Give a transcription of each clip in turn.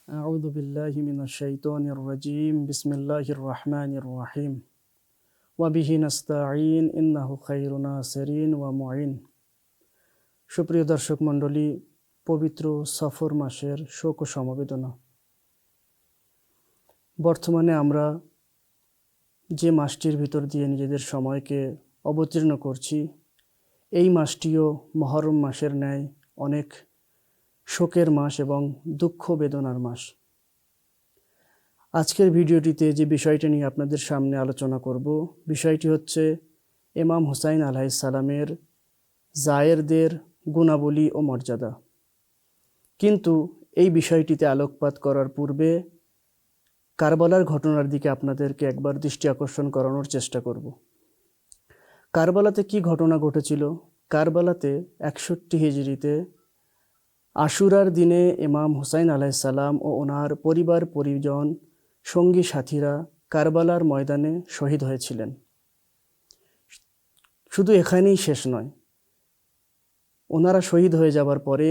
أعوذ بالله من الشيطان الرجيم بسم الله الرحمن الرحيم وبه نستعين إنه خير ناصرين ومعين সুপ্রিয় দর্শক মণ্ডলী, পবিত্র সফর মাসের শোক ও সমবেদনা। বর্তমানে আমরা যে মাসটির ভিতর দিয়ে নিজেদের সময়কে অবতীর্ণ করছি, এই মাসটিও মুহররম মাসের ন্যায় অনেক শোকের মাস এবং দুঃখ বেদনার মাস। আজকের ভিডিওটিতে যে বিষয়টি নিয়ে আপনাদের সামনে আলোচনা করব, বিষয়টি হচ্ছে ইমাম হুসাইন আলাইহিস সালামের জায়েরদের গুণাবলী ও মর্যাদা। কিন্তু এই বিষয়টিতে আলোকপাত করার পূর্বে কারবালার ঘটনার দিকে আপনাদেরকে একবার দৃষ্টি আকর্ষণ করানোর চেষ্টা করব। কারবালাতে কি ঘটনা ঘটেছিল? কারবালাতে 61 হিজরিতে আশুরার দিনে ইমাম হুসাইন আলাইহিস সালাম ও ওনার পরিবার পরিজন সঙ্গী সাথীরা কারবালার ময়দানে শহীদ হয়েছিলেন। শুধু এখানেই শেষ নয়, ওনারা শহীদ হয়ে যাবার পরে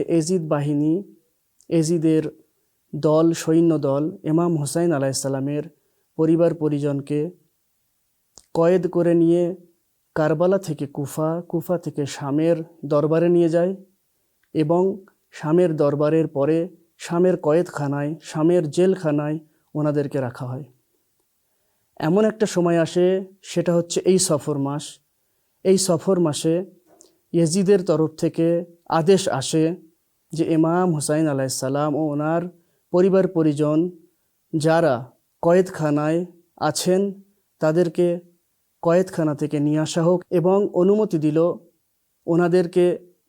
এজিদের দল, সৈন্য দল ইমাম হুসাইন আলাইহিস সালামের পরিবার পরিজনকে কয়েদ করে নিয়ে কারবালা থেকে কুফা থেকে শামের দরবারে নিয়ে যায় এবং শামের দরবারের পরে শামের কয়েদখানায়, শামের জেলখানায় ওনাদেরকে রাখা হয়। এমন একটা সময় আসে, সেটা হচ্ছে এই সফর মাস। এই সফর মাসে ইয়েজিদের তরফ থেকে আদেশ আসে যে ইমাম হুসাইন আলাইহিস সালাম ও ওনার পরিবার পরিজন যারা কয়েদখানায় আছেন তাদেরকে কয়েদখানা থেকে নিয়ে আসা হোক, এবং অনুমতি দিল ওনাদেরকে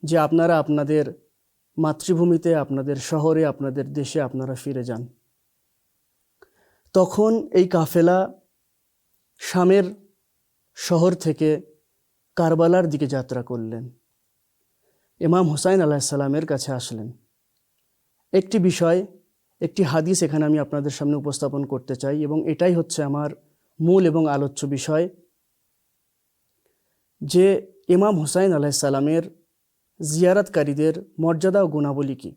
যে আপনারা আপনাদের মাতৃভূমিতে, আপনাদের শহরে, আপনাদের দেশে আপনারা ফিরে যান। তখন এই কাফেলা শামের শহর থেকে কারবালার দিকে যাত্রা করলেন। ইমাম হুসাইন আলাইহিস সালামের কাছে আসলেন। একটি হাদিস এখানে আমি আপনাদের সামনে উপস্থাপন করতে চাই, এবং এটাই হচ্ছে আমার মূল এবং আলোচ্য বিষয়, যে ইমাম হুসাইন আলাইহিস সালামের জিয়ারতকারীদের মর্যাদা ও গুণাবলী কি।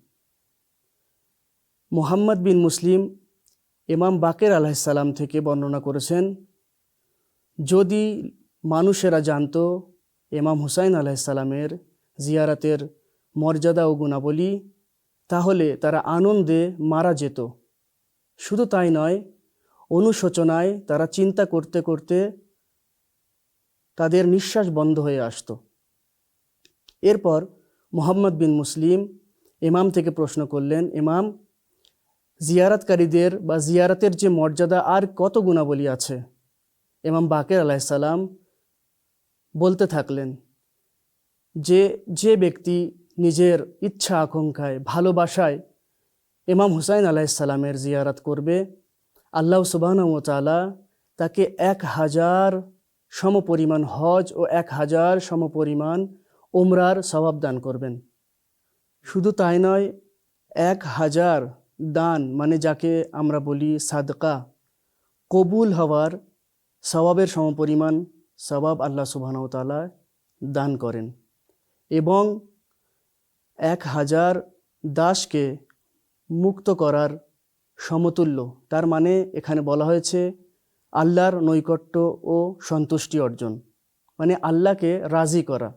মুহাম্মদ বিন মুসলিম ইমাম বাকের আলাইহিস সালাম থেকে বর্ণনা করেছেন, যদি মানুষেরা জানতো ইমাম হুসাইন আলাইহিস সালামের জিয়ারতের মর্যাদা ও গুণাবলী, তাহলে তারা আনন্দে মারা যেত। শুধু তাই নয়, অনুশোচনায় তারা চিন্তা করতে করতে তাদের নিঃশ্বাস বন্ধ হয়ে আসতো। এরপর মুহাম্মদ বিন মুসলিম ইমাম থেকে প্রশ্ন করলেন, ইমাম, জিয়ারতকারীদের বা জিয়ারতের যে মর্যাদা আর কত গুণাবলী আছে? ইমাম বাকের আলাইহিস সালাম বলতে থাকলেন যে ব্যক্তি নিজের ইচ্ছা আকাঙ্ক্ষায়, ভালোবাসায় ইমাম হুসাইন আলাইহিস সালামের জিয়ারত করবে, আল্লাহ সুবহানাহু ওয়া তাআলা তাকে 1000 সমপরিমাণ হজ ও 1000 সমপরিমাণ উমরার সওয়াব দান করবেন। শুধু তাই নয়, 1000 দান, মানে যাকে আমরা বলি সাদকা, কবুল হওয়ার সওয়াবের সমপরিমাণ সওয়াব আল্লাহ সুবহানাহু ওয়া তাআলা দান করেন, এবং 1000 দাসকে মুক্ত করার সমতুল্য। তার মানে এখানে বলা হয়েছে আল্লাহর নৈকট্য ও সন্তুষ্টি অর্জন, মানে আল্লাহকে রাজি করা।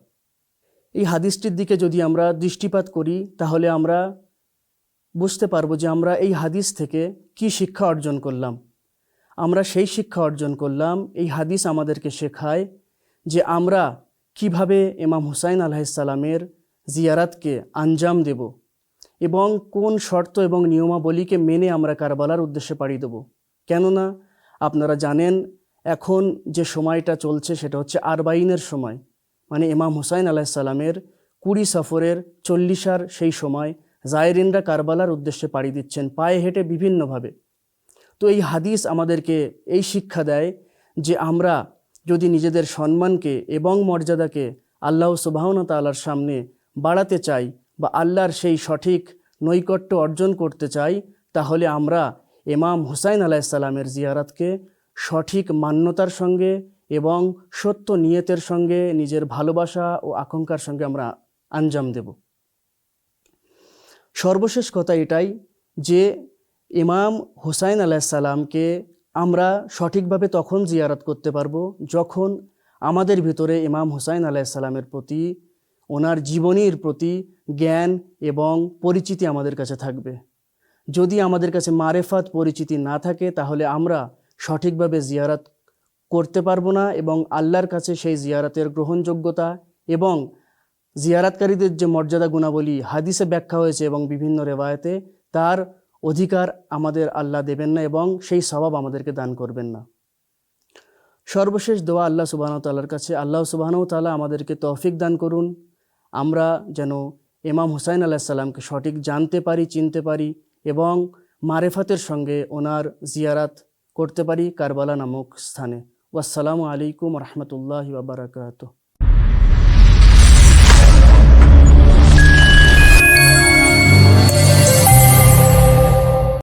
এই হাদিসটির দিকে যদি আমরা দৃষ্টিপাত করি, তাহলে আমরা বুঝতে পারবো যে আমরা এই হাদিস থেকে কি শিক্ষা অর্জন করলাম। আমরা সেই শিক্ষা অর্জন করলাম, এই হাদিস আমাদেরকে শেখায় যে আমরা কিভাবে ইমাম হুসাইন আলাইহিস সালামের জিয়ারতকে আঞ্জাম দেব, এবং কোন শর্ত এবং নিয়মাবলীকে মেনে আমরা কারবালার উদ্দেশ্যে পাড়ি দেব। কেননা আপনারা জানেন, এখন যে সময়টা চলছে সেটা হচ্ছে আরবাইনের সময়, মানে ইমাম হুসাইন আলাইহিস সালামের 20 সফরের 40 সেই সময় জায়েরিনরা কারবালার উদ্দেশ্যে পাড়ি দিচ্ছেন পায়ে হেঁটে বিভিন্নভাবে। তো এই হাদিস আমাদেরকে এই শিক্ষা দেয় যে আমরা যদি নিজেদের সম্মানকে এবং মর্যাদাকে আল্লাহ সুবহানাহু ওয়া তাআলার সামনে বাড়াতে চাই, বা আল্লাহর সেই সঠিক নৈকট্য অর্জন করতে চাই, তাহলে আমরা ইমাম হুসাইন আলাইহিস সালামের জিয়ারতকে সঠিক মান্যতার সঙ্গে এবং সত্য নিয়তের সঙ্গে, নিজের ভালোবাসা ও আকাঙ্ক্ষার সঙ্গে আমরা আঞ্জাম দেব। সর্বশেষ কথা এটাই যে ইমাম হুসাইন আলাইসাল্লামকে আমরা সঠিকভাবে তখন জিয়ারত করতে পারবো যখন আমাদের ভিতরে ইমাম হুসাইন আলাইসাল্লামের প্রতি, ওনার জীবনীর প্রতি জ্ঞান এবং পরিচিতি আমাদের কাছে থাকবে। যদি আমাদের কাছে মারেফাত পরিচিতি না থাকে তাহলে আমরা সঠিকভাবে জিয়ারত করতে পারবো না এবং আল্লাহর কাছে সেই জিয়ারতের গ্রহণযোগ্যতা এবং জিয়ারাতকারীদের যে মর্যাদা গুণাবলী হাদিসে ব্যাখ্যা হয়েছে এবং বিভিন্ন রেওয়ায়েতে, তার অধিকার আমাদের আল্লাহ দেবেন না এবং সেই সওয়াব আমাদেরকে দান করবেন না। সর্বশেষ দোয়া আল্লাহ সুবহানাহু ওয়া তাআলার কাছে, আল্লাহ সুবহানাহু ওয়া তাআলা আমাদেরকে তৌফিক দান করুন, আমরা যেন ইমাম হুসাইন আলাইহিস সালামকে সঠিক জানতে পারি, চিনতে পারি এবং মারেফাতের সঙ্গে ওনার জিয়ারাত করতে পারি কারবালা নামক স্থানে। ওয়াসসালামু আলাইকুম ওয়া রাহমাতুল্লাহি ওয়া বারাকাতুহু।